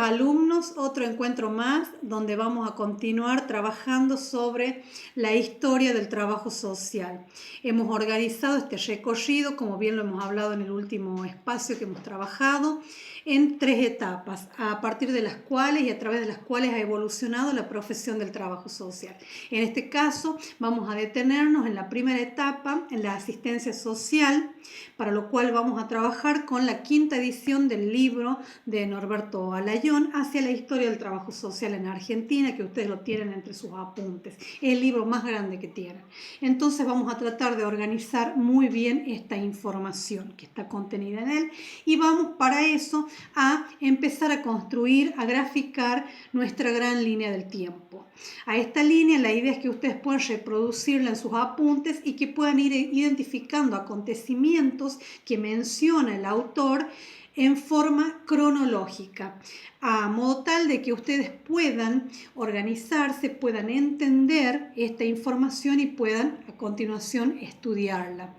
alumnos, otro encuentro más donde vamos a continuar trabajando sobre la historia del trabajo social. Hemos organizado este recorrido, como bien lo hemos hablado en el último espacio que hemos trabajado, en 3 etapas, a partir de las cuales y a través de las cuales ha evolucionado la profesión del trabajo social. En este caso, vamos a detenernos en la primera etapa, en la asistencia social, para lo cual vamos a trabajar con la 5ª edición del libro de Norberto Alayón, Hacia la historia del trabajo social en Argentina, que ustedes lo tienen entre sus apuntes. Es el libro más grande que tienen. Entonces vamos a tratar de organizar muy bien esta información que está contenida en él y vamos para eso a empezar a construir, a graficar nuestra gran línea del tiempo. A esta línea la idea es que ustedes puedan reproducirla en sus apuntes y que puedan ir identificando acontecimientos que menciona el autor en forma cronológica, a modo tal de que ustedes puedan organizarse, puedan entender esta información y puedan a continuación estudiarla.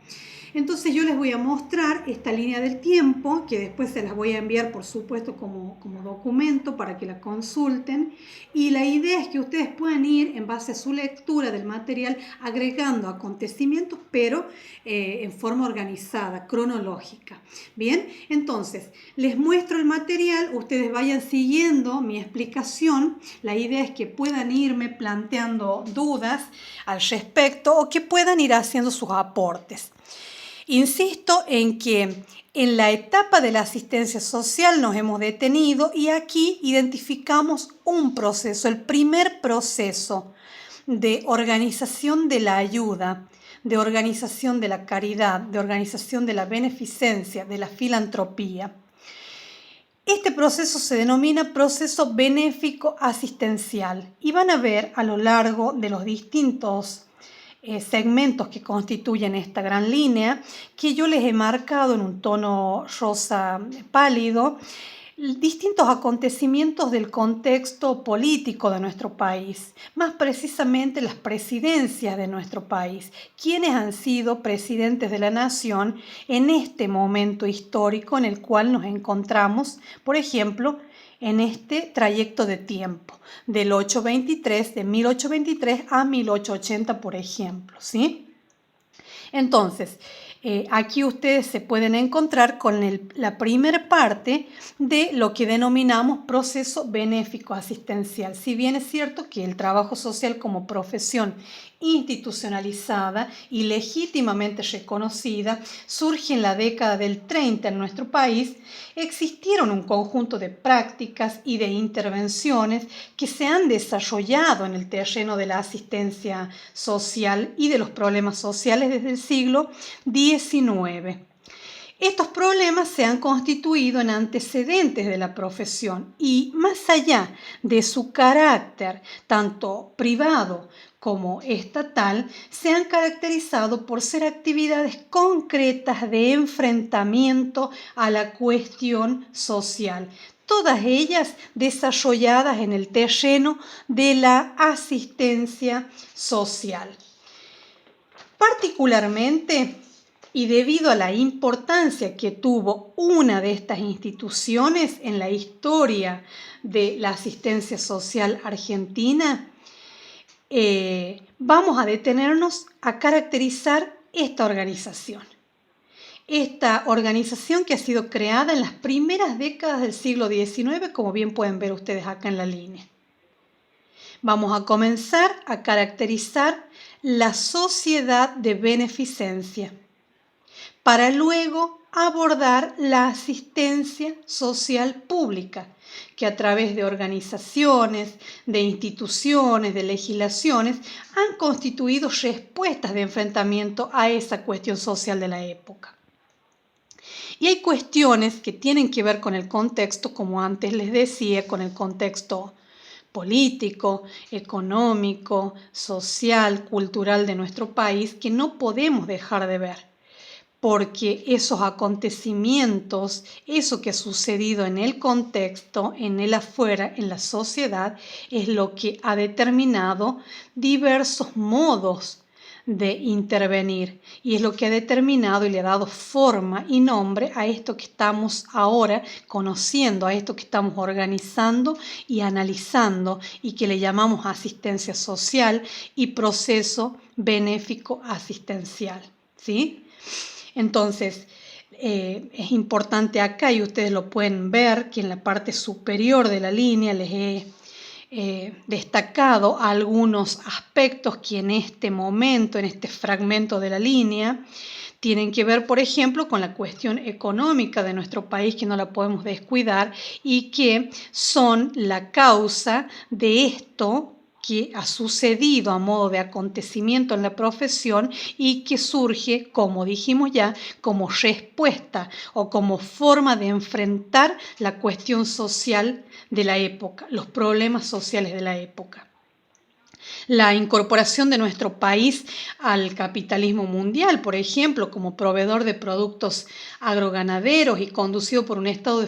Entonces yo les voy a mostrar esta línea del tiempo, que después se las voy a enviar por supuesto como documento para que la consulten, y la idea es que ustedes puedan ir en base a su lectura del material agregando acontecimientos, pero en forma organizada, cronológica. Bien, entonces les muestro el material, ustedes vayan siguiendo mi explicación, la idea es que puedan irme planteando dudas al respecto o que puedan ir haciendo sus aportes. Insisto en que en la etapa de la asistencia social nos hemos detenido y aquí identificamos un proceso, el primer proceso de organización de la ayuda, de organización de la caridad, de organización de la beneficencia, de la filantropía. Este proceso se denomina proceso benéfico asistencial y van a ver a lo largo de los distintos segmentos que constituyen esta gran línea, que yo les he marcado en un tono rosa pálido, distintos acontecimientos del contexto político de nuestro país, más precisamente las presidencias de nuestro país, quienes han sido presidentes de la nación en este momento histórico en el cual nos encontramos, por ejemplo, en este trayecto de tiempo, del 823, de 1823 a 1880, por ejemplo, ¿sí? Entonces, aquí ustedes se pueden encontrar con la primera parte de lo que denominamos proceso benéfico asistencial. Si bien es cierto que el trabajo social como profesión institucionalizada y legítimamente reconocida surge en la década del 30 en nuestro país, existieron un conjunto de prácticas y de intervenciones que se han desarrollado en el terreno de la asistencia social y de los problemas sociales desde el siglo XIX. Estos problemas se han constituido en antecedentes de la profesión y más allá de su carácter tanto privado como estatal, se han caracterizado por ser actividades concretas de enfrentamiento a la cuestión social, todas ellas desarrolladas en el terreno de la asistencia social. Particularmente, y debido a la importancia que tuvo una de estas instituciones en la historia de la asistencia social argentina, vamos a detenernos a caracterizar esta organización. Esta organización que ha sido creada en las primeras décadas del siglo XIX, como bien pueden ver ustedes acá en la línea. Vamos a comenzar a caracterizar la sociedad de beneficencia, para luego abordar la asistencia social pública, que a través de organizaciones, de instituciones, de legislaciones, han constituido respuestas de enfrentamiento a esa cuestión social de la época. Y hay cuestiones que tienen que ver con el contexto, como antes les decía, con el contexto político, económico, social, cultural de nuestro país, que no podemos dejar de ver, porque esos acontecimientos, eso que ha sucedido en el contexto, en el afuera, en la sociedad, es lo que ha determinado diversos modos de intervenir y es lo que ha determinado y le ha dado forma y nombre a esto que estamos ahora conociendo, a esto que estamos organizando y analizando y que le llamamos asistencia social y proceso benéfico asistencial, ¿sí? Entonces, es importante acá y ustedes lo pueden ver que en la parte superior de la línea les he destacado algunos aspectos que en este momento, en este fragmento de la línea, tienen que ver, por ejemplo, con la cuestión económica de nuestro país, que no la podemos descuidar, y que son la causa de esto que ha sucedido a modo de acontecimiento en la profesión y que surge, como dijimos ya, como respuesta o como forma de enfrentar la cuestión social de la época, los problemas sociales de la época. La incorporación de nuestro país al capitalismo mundial, por ejemplo, como proveedor de productos agroganaderos y conducido por un Estado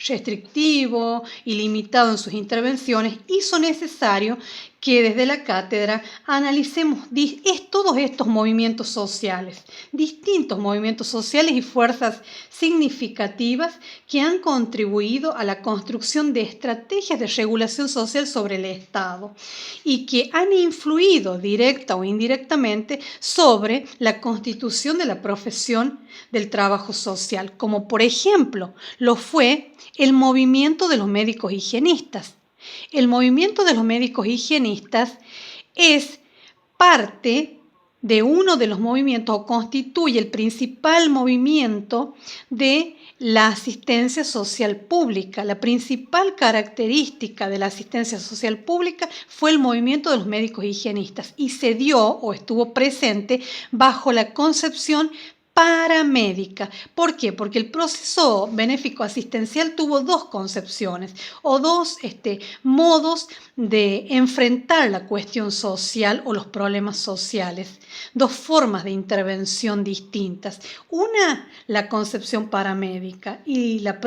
restrictivo y limitado en sus intervenciones, hizo necesario que desde la cátedra analicemos todos estos movimientos sociales, distintos movimientos sociales y fuerzas significativas que han contribuido a la construcción de estrategias de regulación social sobre el Estado y que han influido directa o indirectamente sobre la constitución de la profesión del trabajo social, como por ejemplo lo fue el movimiento de los médicos higienistas. El movimiento de los médicos higienistas es parte de uno de los movimientos o constituye el principal movimiento de la asistencia social pública. La principal característica de la asistencia social pública fue el movimiento de los médicos higienistas y se dio o estuvo presente bajo la concepción paramédica. ¿Por qué? Porque el proceso benéfico asistencial tuvo dos concepciones o dos modos de enfrentar la cuestión social o los problemas sociales, dos formas de intervención distintas. Una, la concepción paramédica y la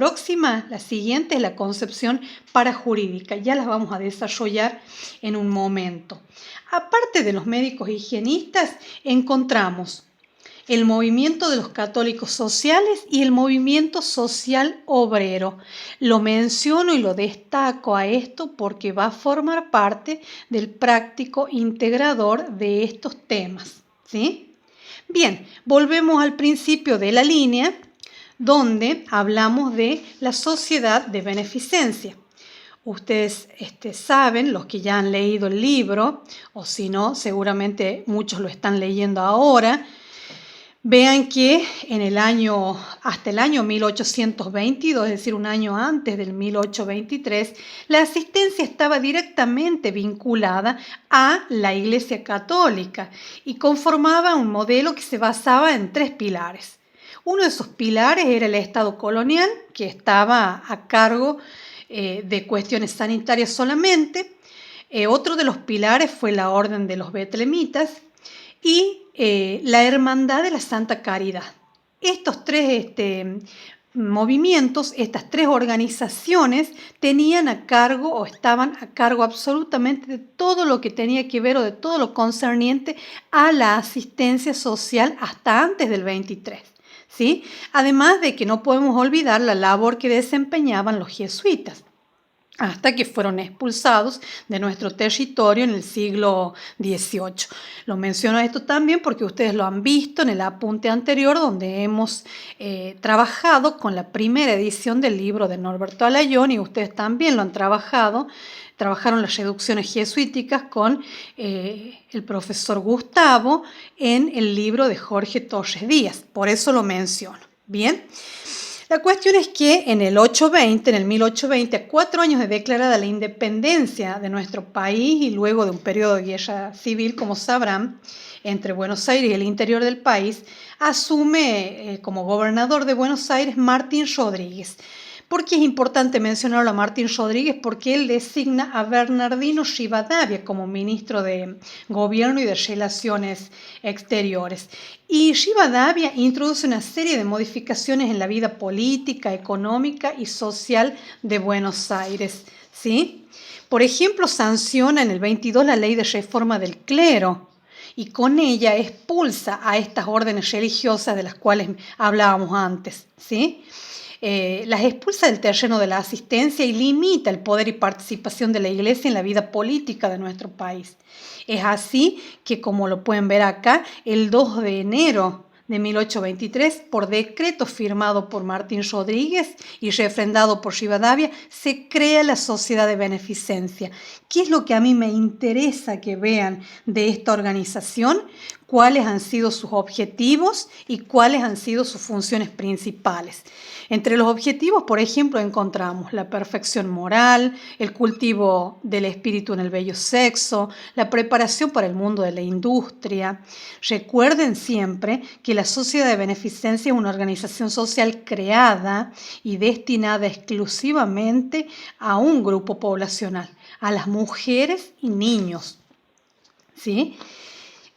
siguiente es la concepción parajurídica. Ya las vamos a desarrollar en un momento. Aparte de los médicos higienistas, encontramos el movimiento de los católicos sociales y el movimiento social obrero. Lo menciono y lo destaco a esto porque va a formar parte del práctico integrador de estos temas, ¿sí? Bien, volvemos al principio de la línea donde hablamos de la sociedad de beneficencia. Ustedes saben, los que ya han leído el libro, o si no, seguramente muchos lo están leyendo ahora. Vean que hasta el año 1822, es decir, un año antes del 1823, la asistencia estaba directamente vinculada a la Iglesia Católica y conformaba un modelo que se basaba en tres pilares. Uno de esos pilares era el Estado colonial, que estaba a cargo de cuestiones sanitarias solamente. Otro de los pilares fue la Orden de los Betlemitas y la Hermandad de la Santa Caridad. Estos tres movimientos, estas tres organizaciones tenían a cargo o estaban a cargo absolutamente de todo lo que tenía que ver o de todo lo concerniente a la asistencia social hasta antes del 23. ¿Sí? Además de que no podemos olvidar la labor que desempeñaban los jesuitas, hasta que fueron expulsados de nuestro territorio en el siglo XVIII. Lo menciono esto también porque ustedes lo han visto en el apunte anterior donde hemos trabajado con la primera edición del libro de Norberto Alayón y ustedes también lo han trabajaron las reducciones jesuíticas con el profesor Gustavo en el libro de Jorge Torres Díaz. Por eso lo menciono. Bien. La cuestión es que en el 1820, a 4 años de declarada la independencia de nuestro país y luego de un periodo de guerra civil, como sabrán, entre Buenos Aires y el interior del país, asume como gobernador de Buenos Aires Martín Rodríguez. ¿Por qué es importante mencionarlo a Martín Rodríguez? Porque él designa a Bernardino Rivadavia como ministro de Gobierno y de Relaciones Exteriores. Y Rivadavia introduce una serie de modificaciones en la vida política, económica y social de Buenos Aires. ¿sí? Por ejemplo, sanciona en el 22 la ley de reforma del clero y con ella expulsa a estas órdenes religiosas de las cuales hablábamos antes, ¿sí? Las expulsa del terreno de la asistencia y limita el poder y participación de la Iglesia en la vida política de nuestro país. Es así que, como lo pueden ver acá, el 2 de enero de 1823, por decreto firmado por Martín Rodríguez y refrendado por Rivadavia, se crea la Sociedad de Beneficencia. ¿Qué es lo que a mí me interesa que vean de esta organización? ¿Cuáles han sido sus objetivos y cuáles han sido sus funciones principales? Entre los objetivos, por ejemplo, encontramos la perfección moral, el cultivo del espíritu en el bello sexo, la preparación para el mundo de la industria. Recuerden siempre que la Sociedad de Beneficencia es una organización social creada y destinada exclusivamente a un grupo poblacional, a las mujeres y niños, ¿sí?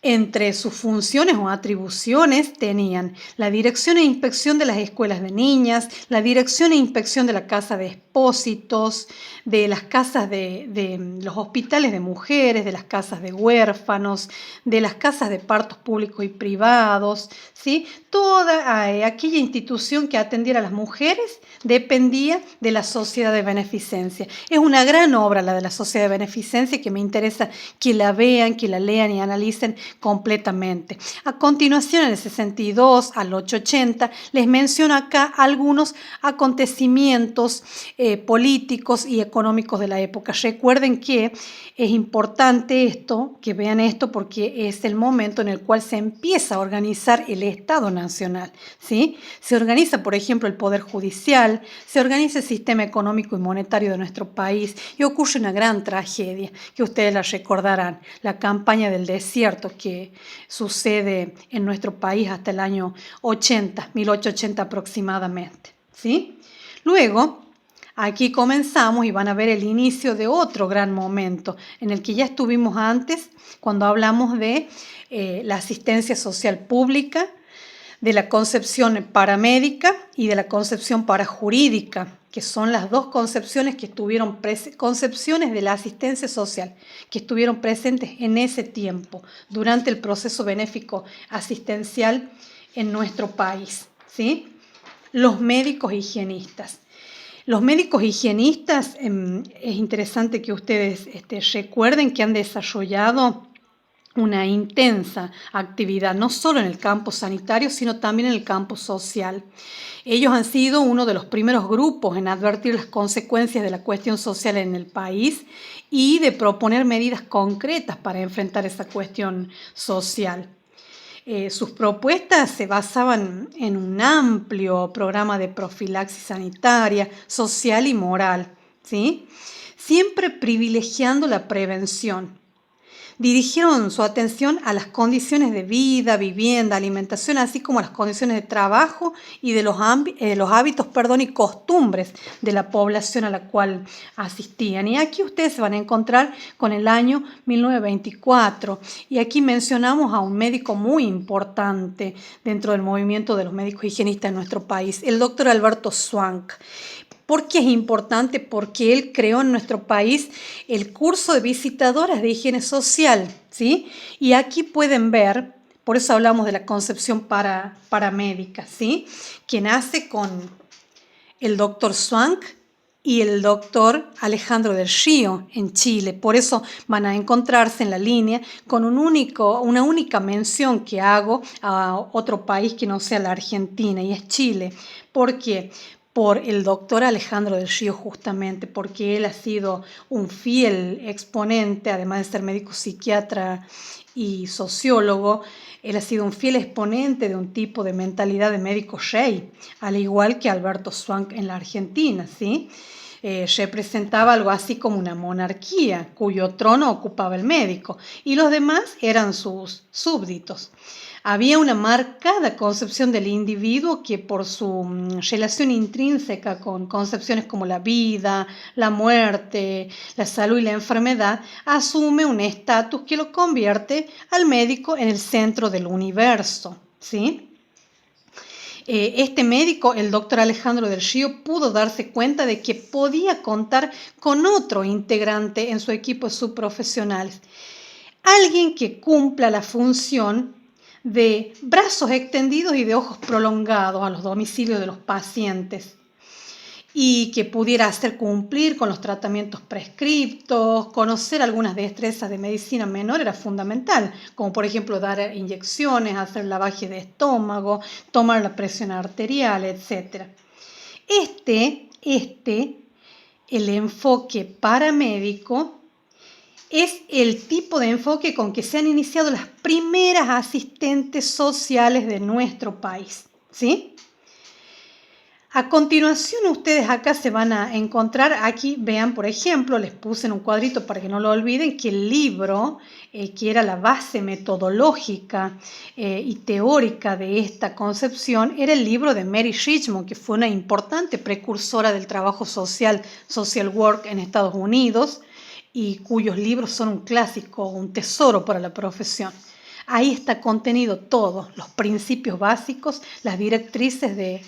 Entre sus funciones o atribuciones tenían la dirección e inspección de las escuelas de niñas, la dirección e inspección de la casa de expósitos, de las casas de los hospitales de mujeres, de las casas de huérfanos, de las casas de partos públicos y privados, ¿sí? Toda aquella institución que atendiera a las mujeres dependía de la Sociedad de Beneficencia. Es una gran obra la de la Sociedad de Beneficencia que me interesa que la vean, que la lean y analicen completamente. A continuación, en el 62 al 880, les menciono acá algunos acontecimientos políticos y económicos de la época. Recuerden que es importante esto, que vean esto, porque es el momento en el cual se empieza a organizar el Estado Nacional, ¿sí? Se organiza, por ejemplo, el Poder Judicial, se organiza el sistema económico y monetario de nuestro país y ocurre una gran tragedia que ustedes la recordarán, la campaña del desierto que sucede en nuestro país hasta el año 80, 1880 aproximadamente, ¿sí? Luego, aquí comenzamos y van a ver el inicio de otro gran momento en el que ya estuvimos antes cuando hablamos de la asistencia social pública, de la concepción paramédica y de la concepción parajurídica, que son las dos concepciones que estuvieron concepciones de la asistencia social que estuvieron presentes en ese tiempo durante el proceso benéfico asistencial en nuestro país, ¿sí? Los médicos higienistas. Los médicos higienistas, es interesante que ustedes recuerden que han desarrollado una intensa actividad, no solo en el campo sanitario, sino también en el campo social. Ellos han sido uno de los primeros grupos en advertir las consecuencias de la cuestión social en el país y de proponer medidas concretas para enfrentar esa cuestión social. Sus propuestas se basaban en un amplio programa de profilaxis sanitaria, social y moral, ¿sí? Siempre privilegiando la prevención. Dirigieron su atención a las condiciones de vida, vivienda, alimentación, así como a las condiciones de trabajo y de los hábitos y costumbres de la población a la cual asistían. Y aquí ustedes se van a encontrar con el año 1924. Y aquí mencionamos a un médico muy importante dentro del movimiento de los médicos higienistas en nuestro país, el doctor Alberto Swank. ¿Por qué es importante? Porque él creó en nuestro país el curso de visitadoras de higiene social, ¿sí? Y aquí pueden ver, por eso hablamos de la concepción paramédica, ¿sí? Que nace con el doctor Swank y el doctor Alejandro del Río en Chile. Por eso van a encontrarse en la línea con una única mención que hago a otro país que no sea la Argentina, y es Chile. ¿Por qué? Por el doctor Alejandro del Río, justamente, porque él ha sido un fiel exponente, además de ser médico psiquiatra y sociólogo. Él ha sido un fiel exponente de un tipo de mentalidad de médico rey, al igual que Alberto Swank en la Argentina, ¿sí? Representaba algo así como una monarquía, cuyo trono ocupaba el médico, y los demás eran sus súbditos. Había una marcada concepción del individuo que por su relación intrínseca con concepciones como la vida, la muerte, la salud y la enfermedad, asume un estatus que lo convierte al médico en el centro del universo, ¿sí? Este médico, el doctor Alejandro del Río, pudo darse cuenta de que podía contar con otro integrante en su equipo de subprofesionales. Alguien que cumpla la función de brazos extendidos y de ojos prolongados a los domicilios de los pacientes y que pudiera hacer cumplir con los tratamientos prescriptos, conocer algunas destrezas de medicina menor era fundamental, como por ejemplo dar inyecciones, hacer lavaje de estómago, tomar la presión arterial, etc. El enfoque paramédico es el tipo de enfoque con que se han iniciado las primeras asistentes sociales de nuestro país, ¿sí? A continuación, ustedes acá se van a encontrar, aquí vean, por ejemplo, les puse en un cuadrito para que no lo olviden, que el libro, que era la base metodológica y teórica de esta concepción, era el libro de Mary Richmond, que fue una importante precursora del trabajo social, social work en Estados Unidos, y cuyos libros son un clásico, un tesoro para la profesión. Ahí está contenido todo, los principios básicos, las directrices de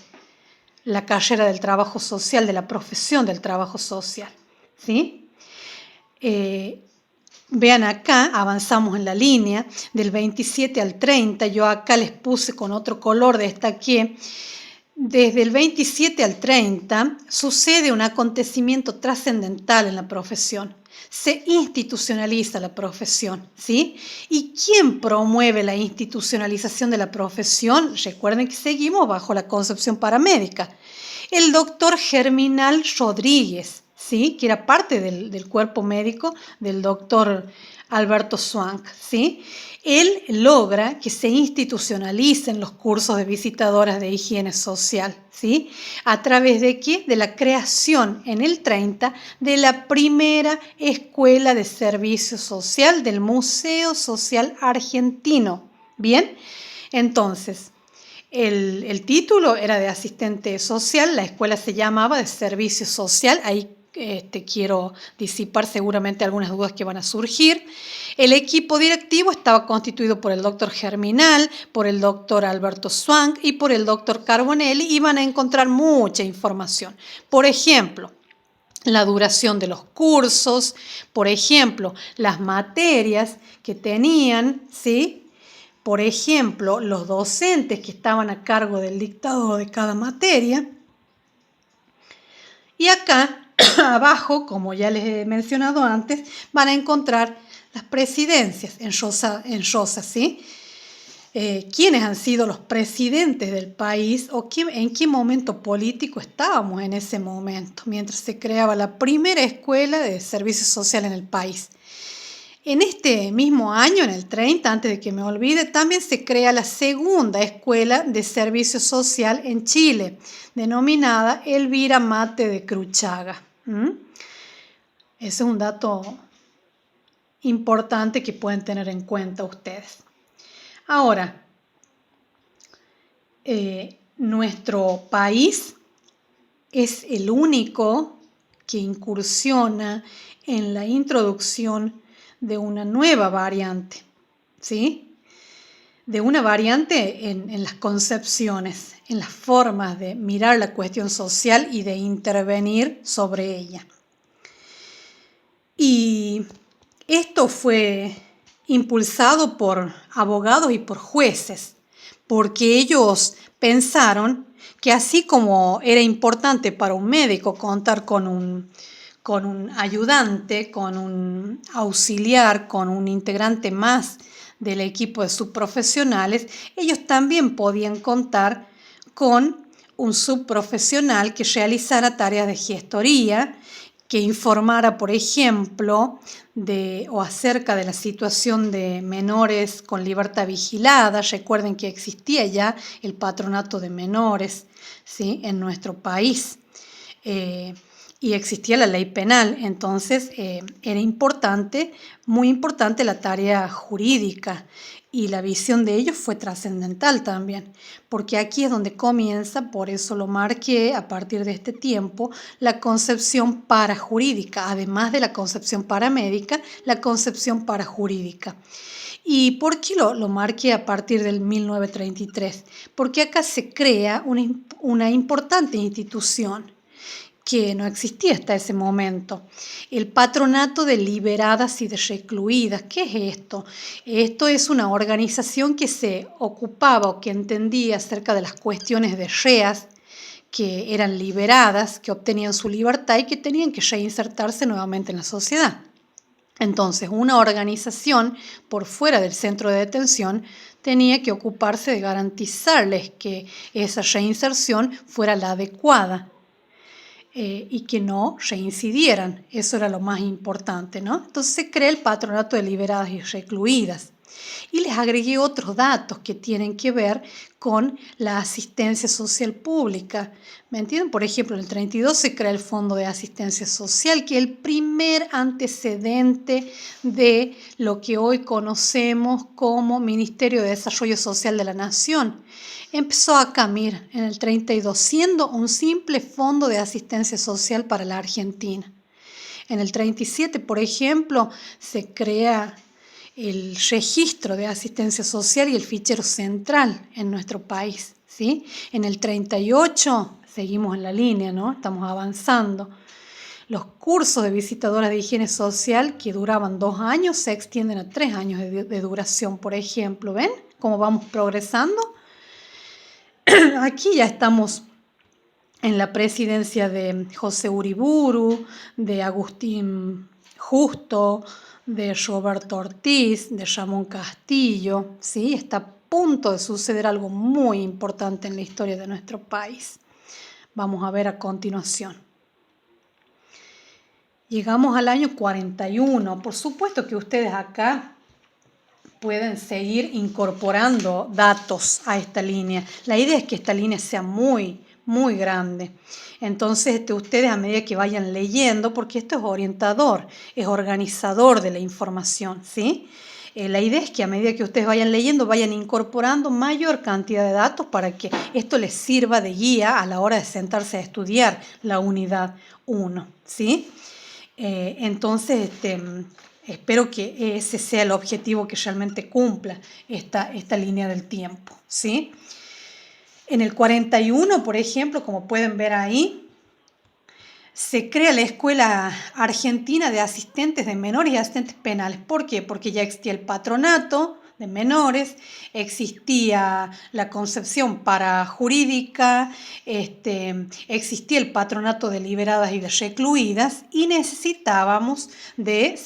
la carrera del trabajo social, de la profesión del trabajo social, ¿sí? Vean acá, avanzamos en la línea del 27 al 30, yo acá les puse con otro color, destaqué, desde el 27 al 30 sucede un acontecimiento trascendental en la profesión. Se institucionaliza la profesión, ¿sí? ¿Y quién promueve la institucionalización de la profesión? Recuerden que seguimos bajo la concepción paramédica. El doctor Germinal Rodríguez, ¿sí? Que era parte del cuerpo médico del doctor Alberto Swank, ¿sí? Él logra que se institucionalicen los cursos de visitadoras de higiene social, ¿sí? ¿A través de qué? De la creación en el 30 de la primera escuela de servicio social del Museo Social Argentino. ¿Bien? Entonces, el título era de asistente social, la escuela se llamaba de servicio social, ahí quiero disipar seguramente algunas dudas que van a surgir. El equipo directivo estaba constituido por el doctor Germinal, por el doctor Alberto Swank y por el doctor Carbonelli, y van a encontrar mucha información. Por ejemplo, la duración de los cursos, por ejemplo, las materias que tenían, ¿sí? Por ejemplo, los docentes que estaban a cargo del dictado de cada materia. Y acá abajo, como ya les he mencionado antes, van a encontrar las presidencias en rosa, ¿sí? ¿Quiénes han sido los presidentes del país o en qué momento político estábamos en ese momento, mientras se creaba la primera escuela de servicio social en el país? En este mismo año, en el 30, antes de que me olvide, también se crea la segunda escuela de servicio social en Chile, denominada Elvira Mate de Cruchaga. Ese es un dato importante que pueden tener en cuenta ustedes. Ahora, nuestro país es el único que incursiona en la introducción de una nueva variante, ¿sí? De una variante en las concepciones, en las formas de mirar la cuestión social y de intervenir sobre ella. Y esto fue impulsado por abogados y por jueces, porque ellos pensaron que así como era importante para un médico contar con un ayudante, con un auxiliar, con un integrante más del equipo de subprofesionales, ellos también podían contar con un subprofesional que realizara tareas de gestoría, que informara, por ejemplo, o acerca de la situación de menores con libertad vigilada. Recuerden que existía ya el patronato de menores, ¿sí? En nuestro país. y existía la ley penal. Entonces era importante, muy importante la tarea jurídica, y la visión de ellos fue trascendental también, porque aquí es donde comienza, por eso lo marqué a partir de este tiempo, la concepción parajurídica, además de la concepción paramédica, la concepción parajurídica. ¿Y por qué lo marqué a partir del 1933? Porque acá se crea una importante institución que no existía hasta ese momento. El Patronato de Liberadas y de Recluidas. ¿Qué es esto? Esto es una organización que se ocupaba o que entendía acerca de las cuestiones de reas que eran liberadas, que obtenían su libertad y que tenían que reinsertarse nuevamente en la sociedad. Entonces, una organización por fuera del centro de detención tenía que ocuparse de garantizarles que esa reinserción fuera la adecuada. Y que no reincidieran. Eso era lo más importante, ¿no? Entonces se crea el Patronato de Liberadas y Recluidas. Y les agregué otros datos que tienen que ver con la asistencia social pública. ¿Me entienden? Por ejemplo, en el 32 se crea el Fondo de Asistencia Social, que es el primer antecedente de lo que hoy conocemos como Ministerio de Desarrollo Social de la Nación. Empezó acá, mira, en el 32, siendo un simple fondo de asistencia social para la Argentina. En el 37, por ejemplo, se crea el registro de asistencia social y el fichero central en nuestro país, ¿sí? En el 38, seguimos en la línea, ¿no? Estamos avanzando. Los cursos de visitadoras de higiene social que duraban 2 años se extienden a 3 años de duración, por ejemplo. ¿Ven cómo vamos progresando? Aquí ya estamos en la presidencia de José Uriburu, de Agustín Justo, de Roberto Ortiz, de Ramón Castillo, ¿sí? Está a punto de suceder algo muy importante en la historia de nuestro país. Vamos a ver a continuación. Llegamos al año 41. Por supuesto que ustedes acá pueden seguir incorporando datos a esta línea. La idea es que esta línea sea muy grande. Entonces, ustedes a medida que vayan leyendo, porque esto es orientador, es organizador de la información, ¿sí? La idea es que a medida que ustedes vayan leyendo, vayan incorporando mayor cantidad de datos para que esto les sirva de guía a la hora de sentarse a estudiar la unidad 1, ¿sí? Entonces, espero que ese sea el objetivo que realmente cumpla esta línea del tiempo, ¿sí? En el 41, por ejemplo, como pueden ver ahí, se crea la Escuela Argentina de Asistentes de Menores y Asistentes Penales. ¿Por qué? Porque ya existía el patronato de menores, existía la concepción parajurídica, existía el patronato de liberadas y de recluidas y se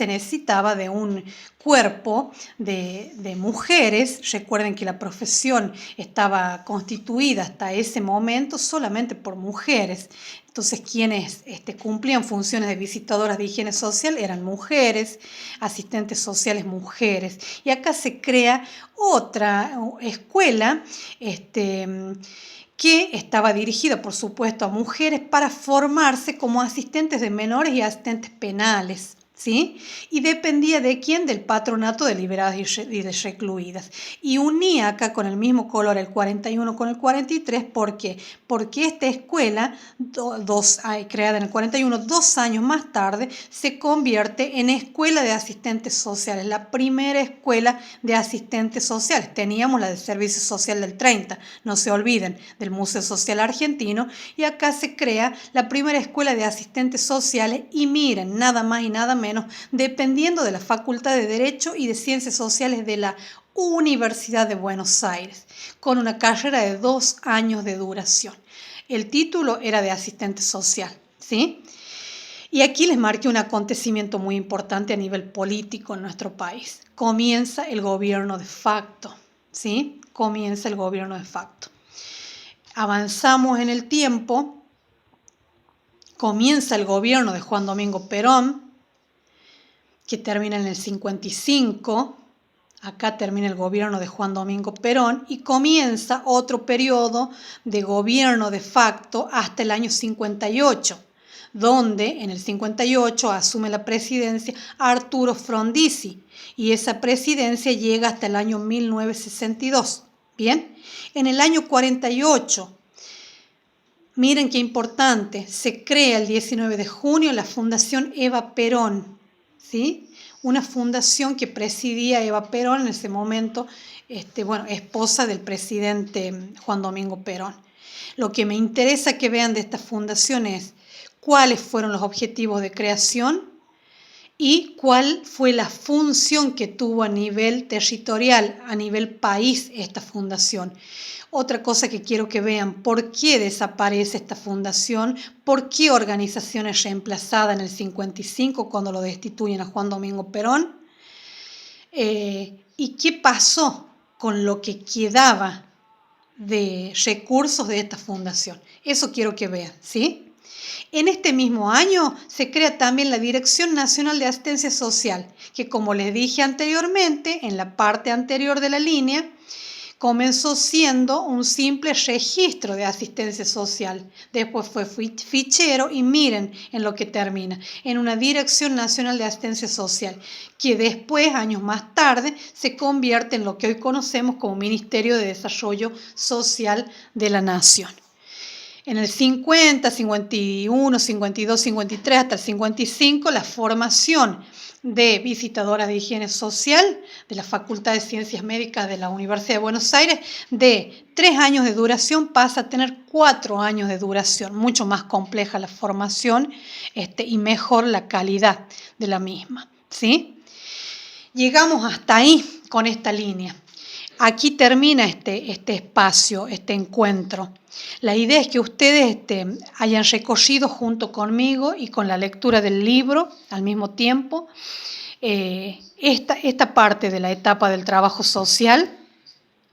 necesitaba de un cuerpo de mujeres. Recuerden que la profesión estaba constituida hasta ese momento solamente por mujeres. Entonces, quienes cumplían funciones de visitadoras de higiene social eran mujeres, asistentes sociales mujeres. Y acá se crea otra escuela que estaba dirigida, por supuesto, a mujeres para formarse como asistentes de menores y asistentes penales, ¿sí? Y dependía de quién, del patronato de liberadas y de recluidas. Y unía acá con el mismo color el 41 con el 43, ¿por qué? Porque esta escuela, creada en el 41, 2 años más tarde, se convierte en Escuela de Asistentes Sociales, la primera escuela de asistentes sociales. Teníamos la de Servicio Social del 30, no se olviden, del Museo Social Argentino, y acá se crea la primera escuela de asistentes sociales y miren, nada más y nada menos, dependiendo de la Facultad de Derecho y de Ciencias Sociales de la Universidad de Buenos Aires, con una carrera de 2 años de duración. El título era de asistente social, ¿sí? Y aquí les marqué un acontecimiento muy importante a nivel político en nuestro país. Comienza el gobierno de facto, ¿sí? Comienza el gobierno de facto. Avanzamos en el tiempo, comienza el gobierno de Juan Domingo Perón, que termina en el 55, acá termina el gobierno de Juan Domingo Perón y comienza otro periodo de gobierno de facto hasta el año 58, donde en el 58 asume la presidencia Arturo Frondizi y esa presidencia llega hasta el año 1962. Bien, en el año 48, miren qué importante, se crea el 19 de junio la Fundación Eva Perón, ¿sí? Una fundación que presidía Eva Perón en ese momento, esposa del presidente Juan Domingo Perón. Lo que me interesa que vean de esta fundación es cuáles fueron los objetivos de creación y cuál fue la función que tuvo a nivel territorial, a nivel país, esta fundación. Otra cosa que quiero que vean, ¿por qué desaparece esta fundación? ¿Por qué organización es reemplazada en el 55 cuando lo destituyen a Juan Domingo Perón? ¿Y qué pasó con lo que quedaba de recursos de esta fundación? Eso quiero que vean, ¿sí? En este mismo año se crea también la Dirección Nacional de Asistencia Social, que como les dije anteriormente, en la parte anterior de la línea, comenzó siendo un simple registro de asistencia social. Después fue fichero y miren en lo que termina, en una Dirección Nacional de Asistencia Social, que después, años más tarde, se convierte en lo que hoy conocemos como Ministerio de Desarrollo Social de la Nación. En el 50, 51, 52, 53 hasta el 55, la formación de visitadoras de higiene social de la Facultad de Ciencias Médicas de la Universidad de Buenos Aires, de 3 años de duración pasa a tener 4 años de duración, mucho más compleja la formación y mejor la calidad de la misma, ¿sí? Llegamos hasta ahí con esta línea. Aquí termina este espacio, este encuentro. La idea es que ustedes hayan recorrido junto conmigo y con la lectura del libro al mismo tiempo esta parte de la etapa del trabajo social